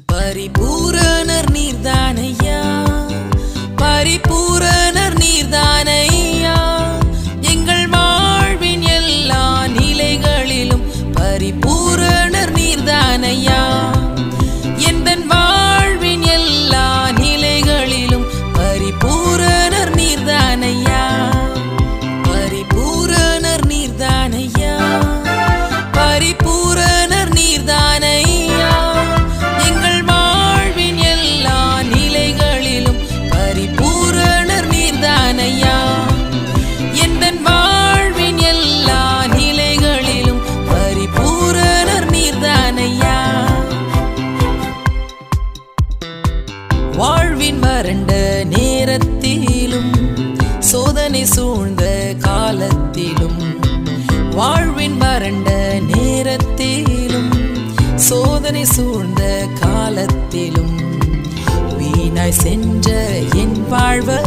பரிபூரணர் நீர்தானையா, பரிபூரணர் நீர்தானையா, எங்கள் வாழ்வின் எல்லா நிலைகளிலும் பரிபூரணர் நீர்தானையா, எந்தன் வாழ்வின் எல்லா நிலைகளிலும் பரிபூரணர் நீர்தானையா, பரிபூரணர் நீர்தானையா, பரிபூரணர் நீர்தானையா, எங்கள் வாழ்வின் எல்லா நிலைகளிலும் பரிபூரணர் நீர்தானையா, எந்தன் வாழ்வின் எல்லா நிலைகளிலும் பரிபூரணர் நீர்தானையா. வாழ்வின் வறண்ட நேரத்திலும் சோதனை சூழ்ந்த காலத்திலும், வாழ்வின் வறண்ட நேரத்திலும் சோதனை சூழ்ந்த காலத்திலும் வீணாய் சென்ற என் வாழ்வு